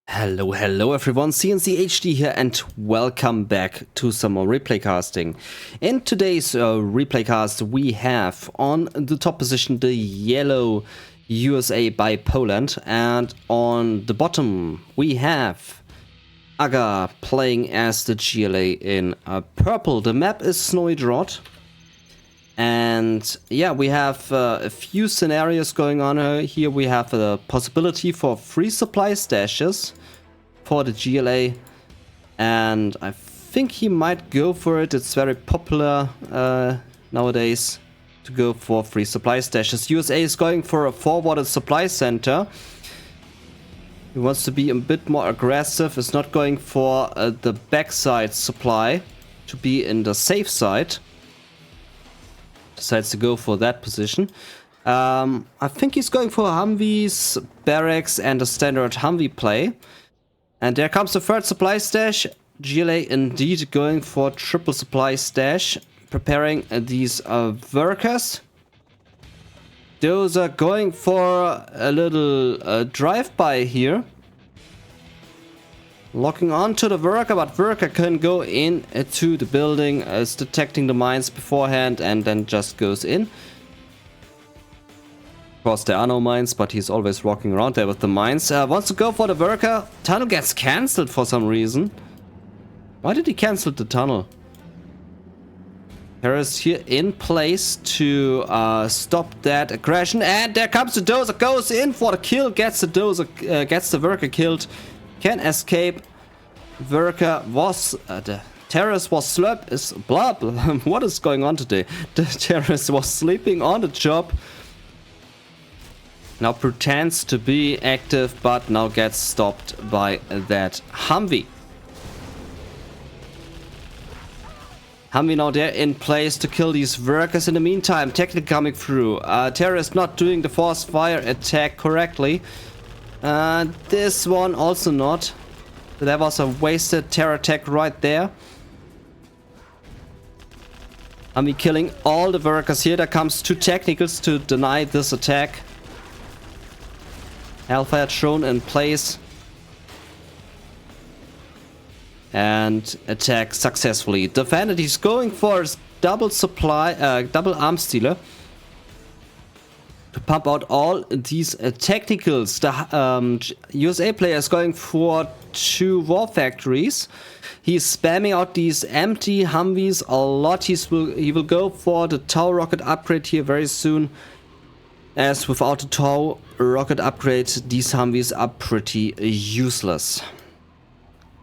Hello everyone, cncHD here and welcome back to some more replay casting. In today's replay cast we have on the top position the yellow USA by Poland, and on the bottom we have AgHa playing as the GLA in purple. The map is Snowy Drought. And yeah, we have a few scenarios going on here. We have the possibility for free supply stashes for the GLA, and I think he might go for it. It's very popular nowadays to go for free supply stashes. USA is going for a forwarded supply center. He wants to be a bit more aggressive. Is not going for the backside supply to be in the safe side. Decides to go for that position. I think he's going for Humvees, barracks, and a standard Humvee play. And there comes the third supply stash. GLA indeed going for triple supply stash, preparing these workers. Those are going for a little drive-by here. Locking onto the worker, but worker can go in to the building, is detecting the mines beforehand and then just goes in. Of course there are no mines, but he's always walking around there with the mines. Wants to go for the worker. Tunnel gets cancelled for some reason. Why did he cancel the tunnel? Harris here in place to stop that aggression, and there comes the dozer, goes in for the kill, gets the dozer, gets the worker killed. Can escape. Worker was the terrorist was slurp is blah blah. What is going on today? The terrorist was sleeping on the job. Now pretends to be active, but now gets stopped by that Humvee. Humvee now there in place to kill these workers. In the meantime, technically coming through. Terrorist not doing the force fire attack correctly. This one also not. There was a wasted terror attack right there. Humvee killing all the workers here. There comes two technicals to deny this attack. Hellfire thrown in place. And attack successfully defended. He's going for his double supply, double arms stealer. To pump out all these technicals. The USA player is going for 2 war factories. He's spamming out these empty Humvees a lot. He will go for the Tau rocket upgrade here very soon. As without the Tau rocket upgrade, these Humvees are pretty useless.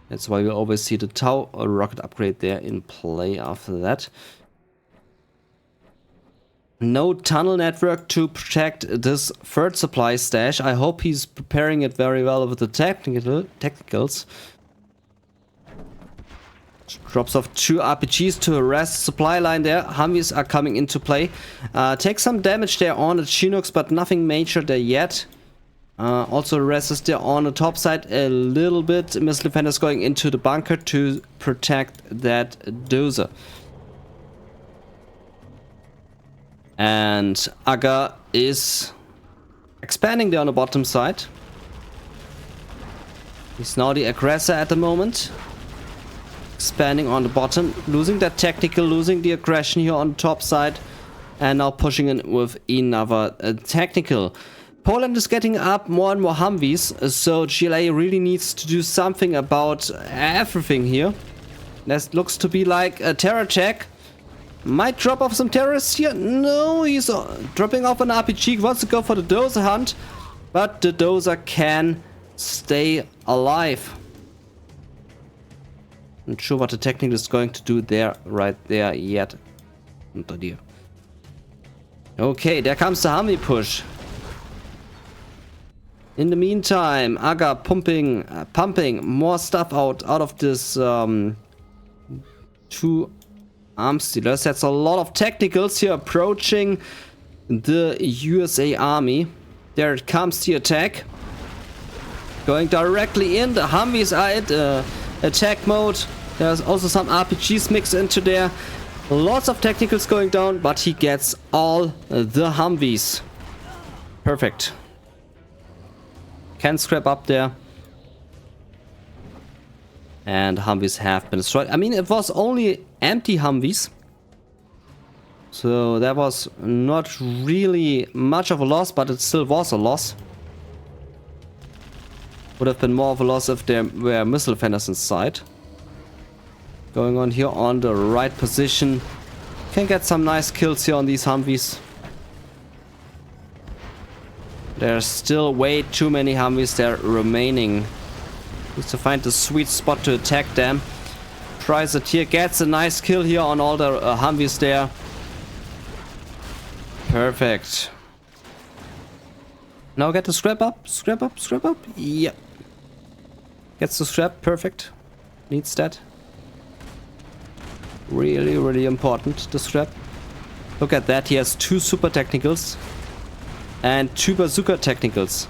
That's why we always see the Tau rocket upgrade there in play after that. No tunnel network to protect this third supply stash. I hope he's preparing it very well with the technicals. Drops off 2 RPGs to harass the supply line there. Humvees are coming into play. Take some damage there on the Chinooks, but nothing major there yet. Also harasses there on the top side a little bit. Missile defenders going into the bunker to protect that dozer. And AgHa is expanding there on the bottom side. He's now the aggressor at the moment. Expanding on the bottom, losing that technical, losing the aggression here on the top side. And now pushing in with another technical. Poland is getting up more and more Humvees, so GLA really needs to do something about everything here. That looks to be like a terror attack. Might drop off some terrorists here. No, he's dropping off an RPG. Wants to go for the dozer hunt, but the dozer can stay alive. Not sure what the technical is going to do there, right there yet. Not idea. Okay, there comes the Humvee push. In the meantime, AgHa pumping more stuff out of this 2 arms stealers. That's a lot of technicals here approaching the USA army. There it comes, the attack. Going directly in. The Humvees are in attack mode. There's also some RPGs mixed into there. Lots of technicals going down, but he gets all the Humvees. Perfect. Can scrap up there. And Humvees have been destroyed. I mean, it was only empty Humvees. So that was not really much of a loss, but it still was a loss. Would have been more of a loss if there were missile defenders inside. Going on here on the right position. Can get some nice kills here on these Humvees. There's still way too many Humvees there remaining. Needs to find the sweet spot to attack them. Tries it here, gets a nice kill here on all the Humvees there. Perfect. Now get the scrap up, scrap up, scrap up. Yep. Gets the scrap, perfect. Needs that. Really, really important, the scrap. Look at that, he has 2 super technicals and 2 bazooka technicals.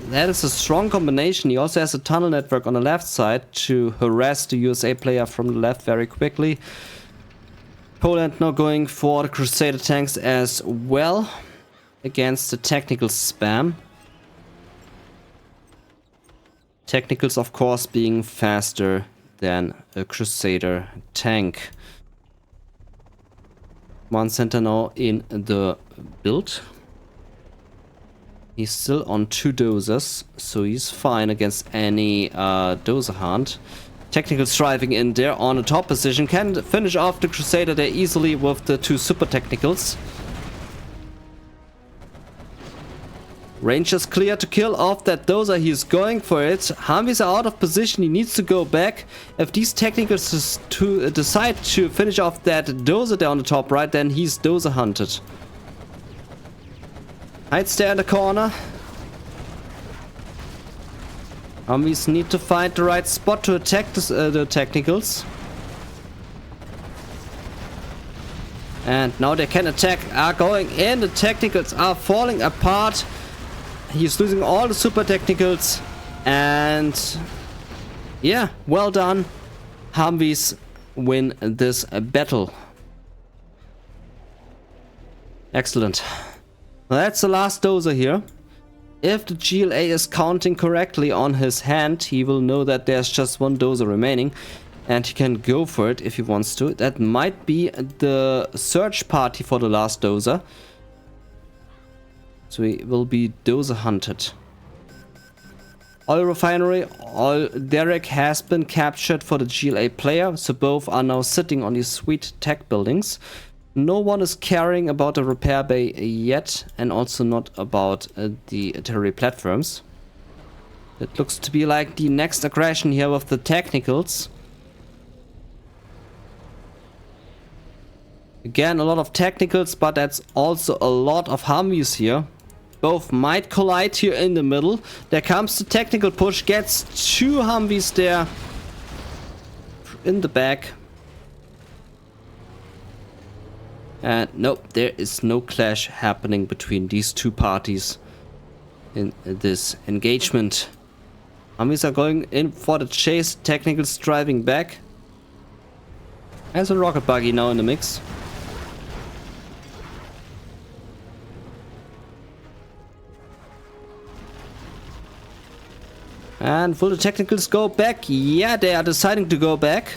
That is a strong combination. He also has a tunnel network on the left side to harass the USA player from the left very quickly. Poland now going for the Crusader tanks as well against the technical spam. Technicals, of course, being faster than a Crusader tank. One center now in the build. He's still on 2 dozers, so he's fine against any dozer hunt. Technical striving in there on the top position. Can finish off the Crusader there easily with the 2 super technicals. Range is clear to kill off that dozer. He's going for it. Humvees are out of position. He needs to go back. If these technicals decide to finish off that dozer there on the top right, then he's dozer hunted. Hides there in the corner. Humvees need to find the right spot to attack the technicals. And now they can attack, are going in. The technicals are falling apart. He's losing all the super technicals. And yeah, well done. Humvees win this battle. Excellent. That's the last dozer here. If the GLA is counting correctly on his hand, he will know that there's just 1 dozer remaining. And he can go for it if he wants to. That might be the search party for the last dozer. So he will be dozer hunted. Oil refinery, oil derrick has been captured for the GLA player. So both are now sitting on these sweet tech buildings. No one is caring about the repair bay yet, and also not about the artillery platforms. It looks to be like the next aggression here with the technicals. Again, a lot of technicals, but that's also a lot of Humvees here. Both might collide here in the middle. There comes the technical push, gets 2 Humvees there in the back. And nope, there is no clash happening between these 2 parties in this engagement. Humvees are going in for the chase, technicals driving back. There's a rocket buggy now in the mix. And will the technicals go back? Yeah, they are deciding to go back.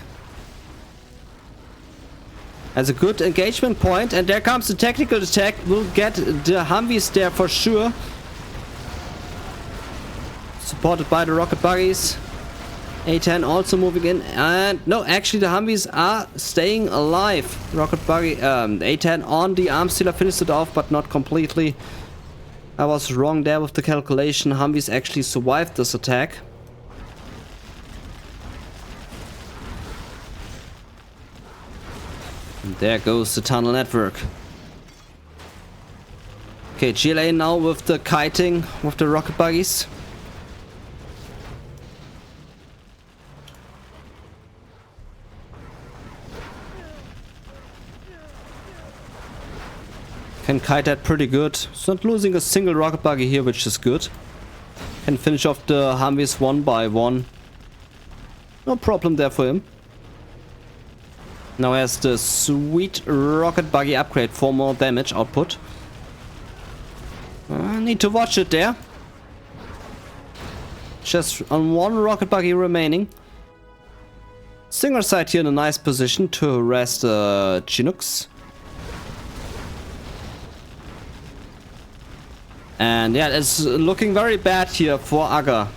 As a good engagement point, and there comes the technical attack. We'll get the Humvees there for sure. Supported by the rocket buggies. A10 also moving in, and no, actually the Humvees are staying alive. Rocket buggy, A10 on the arm stealer finished it off, but not completely. I was wrong there with the calculation. Humvees actually survived this attack. And there goes the tunnel network. Okay, GLA now with the kiting, with the rocket buggies. Can kite that pretty good. It's not losing a single rocket buggy here, which is good. Can finish off the Humvees 1 by 1. No problem there for him. Now has the sweet rocket buggy upgrade for more damage output. Need to watch it there. Just on 1 rocket buggy remaining. Stinger side here in a nice position to harass the Chinooks. And yeah, it's looking very bad here for AgHa.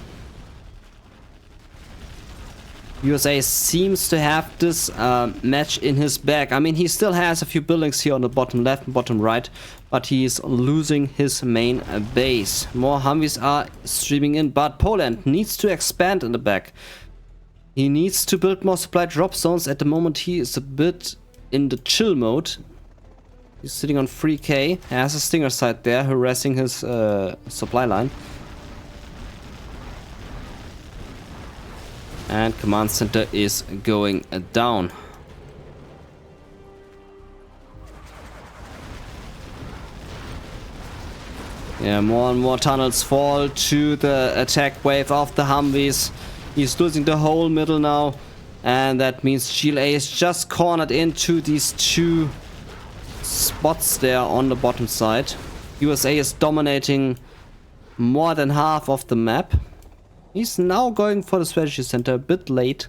USA seems to have this match in his bag. I mean, he still has a few buildings here on the bottom left and bottom right, but he's losing his main base. More Humvees are streaming in, but Poland needs to expand in the back. He needs to build more supply drop zones. At the moment, he is a bit in the chill mode. He's sitting on 3k, has a Stinger side there, harassing his supply line. And command center is going down. Yeah, more and more tunnels fall to the attack wave of the Humvees. He's losing the whole middle now. And that means GLA is just cornered into these two spots there on the bottom side. USA is dominating more than half of the map. He's now going for the strategy center a bit late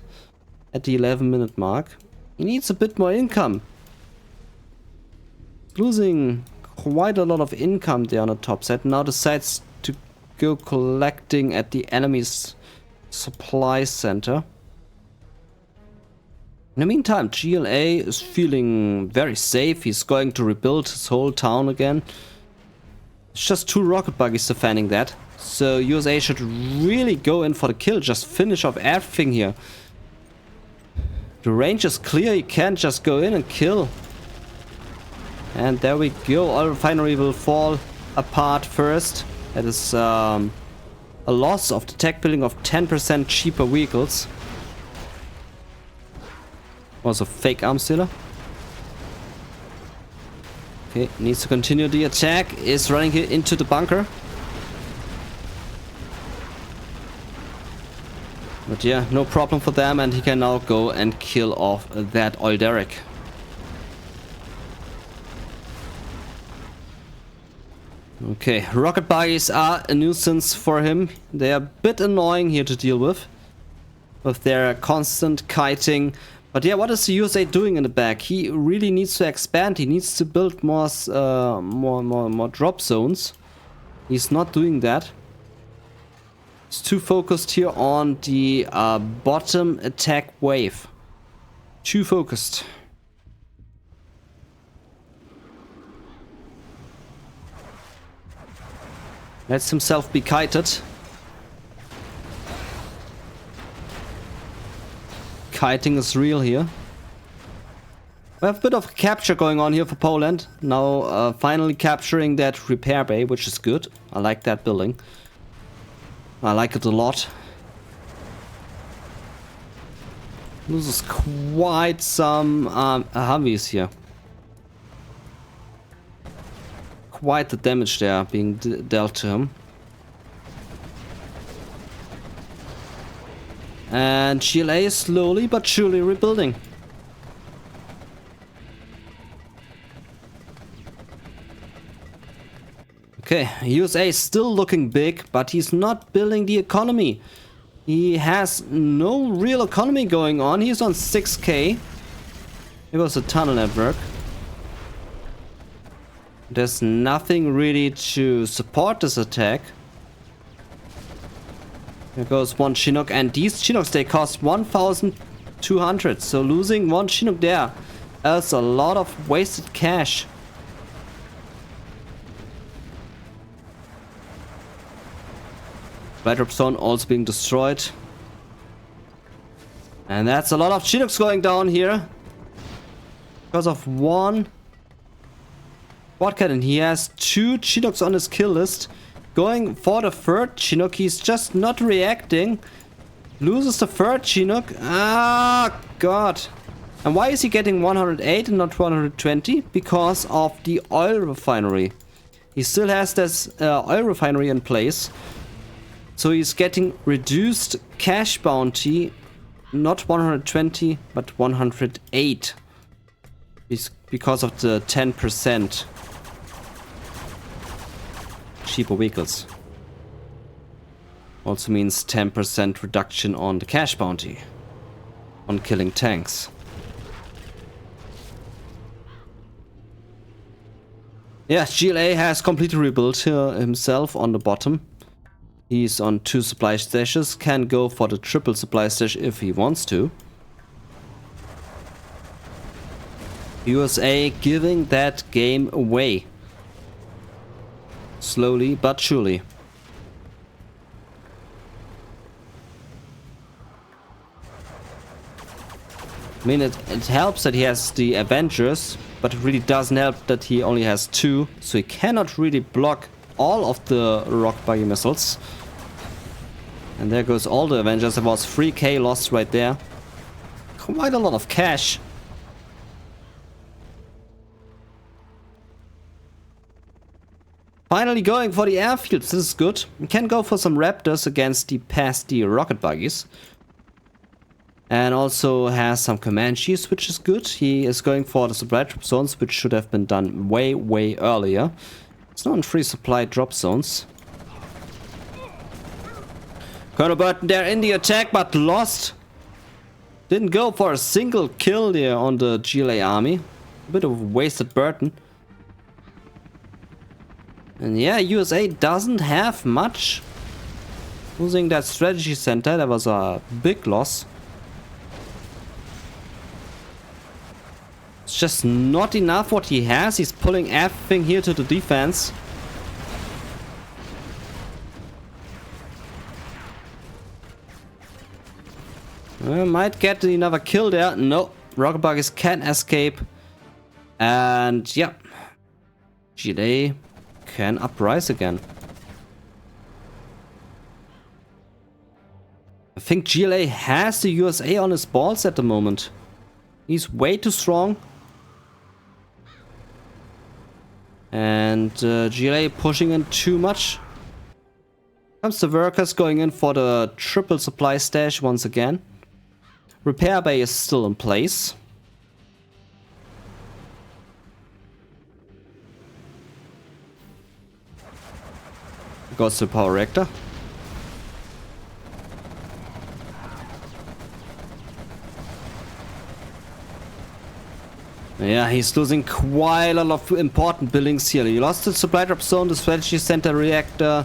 at the 11-minute mark. He needs a bit more income. Losing quite a lot of income there on the top side. Now decides to go collecting at the enemy's supply center. In the meantime, GLA is feeling very safe. He's going to rebuild his whole town again. It's just 2 rocket buggies defending that. So USA should really go in for the kill. Just finish off everything here. The range is clear. You can't just go in and kill. And there we go. Oil refinery will fall apart first. That is a loss of the tech building of 10% cheaper vehicles. Also fake arms dealer. Okay, needs to continue the attack. Is running here into the bunker. But yeah, no problem for them, and he can now go and kill off that oil derrick. Okay, rocket buggies are a nuisance for him. They are a bit annoying here to deal with their constant kiting. But yeah, what is the USA doing in the back? He really needs to expand. He needs to build more drop zones. He's not doing that. He's too focused here on the bottom attack wave. Too focused. Lets himself be kited. Kiting is real here. We have a bit of capture going on here for Poland. Now finally capturing that repair bay, which is good. I like that building. I like it a lot. Loses quite some Humvees here. Quite the damage there being dealt to him. And GLA is slowly but surely rebuilding. Okay, USA is still looking big, but he's not building the economy. He has no real economy going on. He's on 6k. It was a tunnel network. There's nothing really to support this attack. There goes one Chinook, and these Chinooks, they cost 1,200. So losing one Chinook there is a lot of wasted cash. Drop zone also being destroyed. And that's a lot of Chinooks going down here. Because of one quad cannon. He has 2 Chinooks on his kill list. Going for the 3rd Chinook. He's just not reacting. Loses the 3rd Chinook. Ah, God. And why is he getting 108 and not 120? Because of the oil refinery. He still has this oil refinery in place. So he's getting reduced cash bounty, not 120, but 108. It's because of the 10% cheaper vehicles. Also means 10% reduction on the cash bounty. on killing tanks. Yeah, GLA has completely rebuilt himself on the bottom. He's on 2 supply stashes, can go for the triple supply stash if he wants to. USA giving that game away. Slowly but surely. I mean, it helps that he has the Avengers, but it really doesn't help that he only has 2, so he cannot really block all of the rock buggy missiles. And there goes all the Avengers. There was 3k lost right there. Quite a lot of cash. Finally going for the airfields. This is good. We can go for some Raptors against the past the rocket buggies. And also has some Comanches, which is good. He is going for the supply drop zones, which should have been done way earlier. It's not on 3 supply drop zones. Colonel Burton there in the attack, but lost. Didn't go for a single kill there on the GLA army. A bit of a wasted Burton. And yeah, USA doesn't have much. Losing that strategy center, that was a big loss. It's just not enough what he has. He's pulling everything here to the defense. Might get another kill there. No, rocket buggies can escape. And yeah, GLA can uprise again. I think GLA has the USA on his balls at the moment. He's way too strong. And GLA pushing in too much. Comes the workers going in for the triple supply stash once again. Repair bay is still in place. Goes to power reactor. Yeah, he's losing quite a lot of important buildings here. He lost the supply drop zone, the strategy center reactor.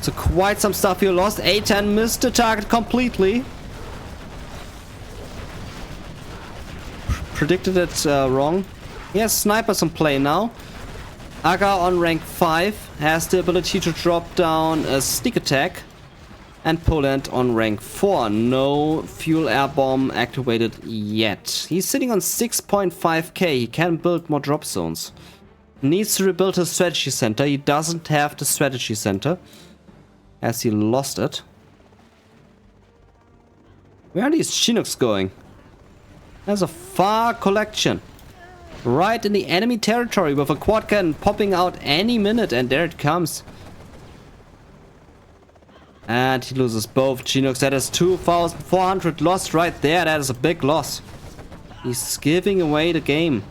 So quite some stuff he lost. A10 missed the target completely. Predicted it wrong. He has snipers in play now. AgHa on rank 5 has the ability to drop down a sneak attack. And Poland on rank 4. No fuel air bomb activated yet. He's sitting on 6.5k. He can build more drop zones. Needs to rebuild his strategy center. He doesn't have the strategy center, as he lost it. Where are these Chinooks going? There's a far collection. Right in the enemy territory with a quad cannon popping out any minute, and there it comes. And he loses both Chinooks. That is 2,400 lost right there. That is a big loss. He's giving away the game.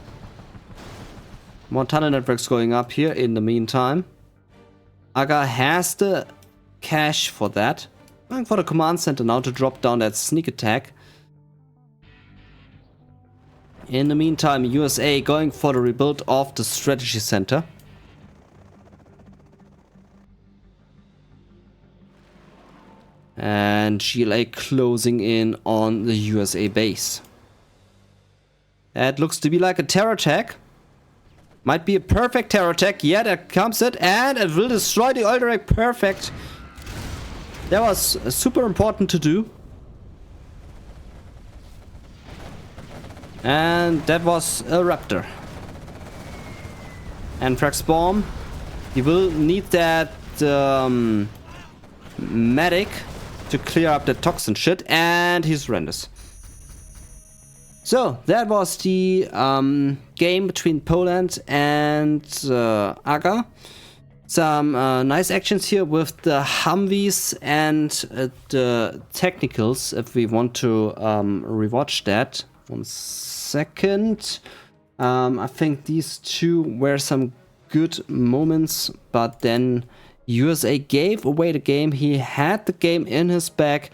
More tunnel networks going up here in the meantime. AgHa has the cash for that. Going for the command center now to drop down that sneak attack. In the meantime, USA going for the rebuild of the strategy center. And GLA closing in on the USA base. That looks to be like a terror attack. Might be a perfect terror attack. Yeah, there comes it. And it will destroy the oil direct. Perfect. That was super important to do. And that was a Raptor. And Frax bomb. He will need that medic to clear up the toxin shit, and he surrenders. So that was the game between Poland and AgHa. Some nice actions here with the Humvees and the technicals. If we want to rewatch that, 1 second. I think these two were some good moments, but then USA gave away the game. He had the game in his back,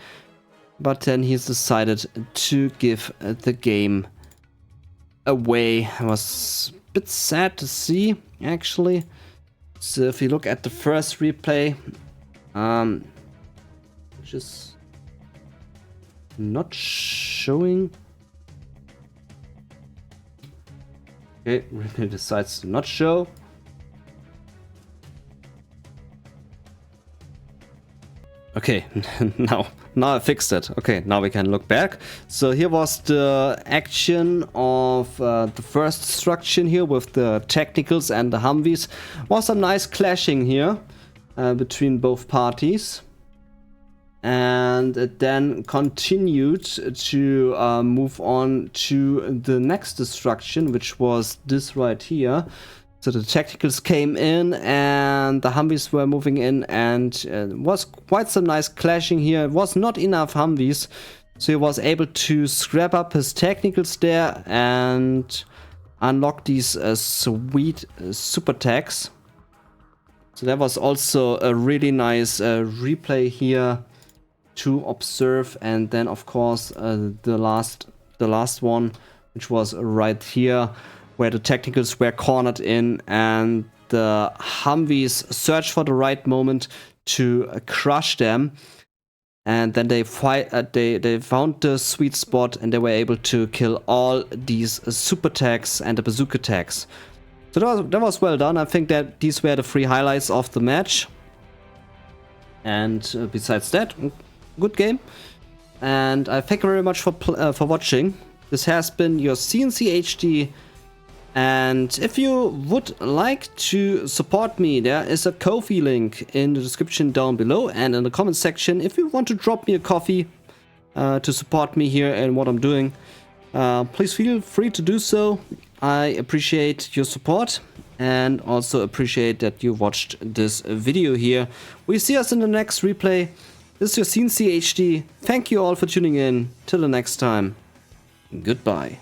but then he's decided to give the game away. It was a bit sad to see, actually. So if you look at the first replay, which is not showing. Okay, replay decides to not show. Okay, now I fixed it. Okay, now we can look back. So here was the action of the first destruction here with the technicals and the Humvees. Was some nice clashing here between both parties. And it then continued to move on to the next destruction, which was this right here. So the tacticals came in and the Humvees were moving in, and was quite some nice clashing here. It was not enough Humvees, so he was able to scrap up his technicals there and unlock these sweet super tags. So that was also a really nice replay here to observe. And then of course the last one, which was right here, where the technicals were cornered in and the Humvees searched for the right moment to crush them, and then they found the sweet spot and they were able to kill all these super tags and the bazooka tags. So that was well done. I think that these were the 3 highlights of the match, and besides that, good game. And I thank you very much for watching. This has been your cncHD. And if you would like to support me, there is a Ko-fi link in the description down below and in the comment section. If you want to drop me a coffee to support me here and what I'm doing, please feel free to do so. I appreciate your support and also appreciate that you watched this video here. We see us in the next replay. This is your cncHD. Thank you all for tuning in. Till the next time. Goodbye.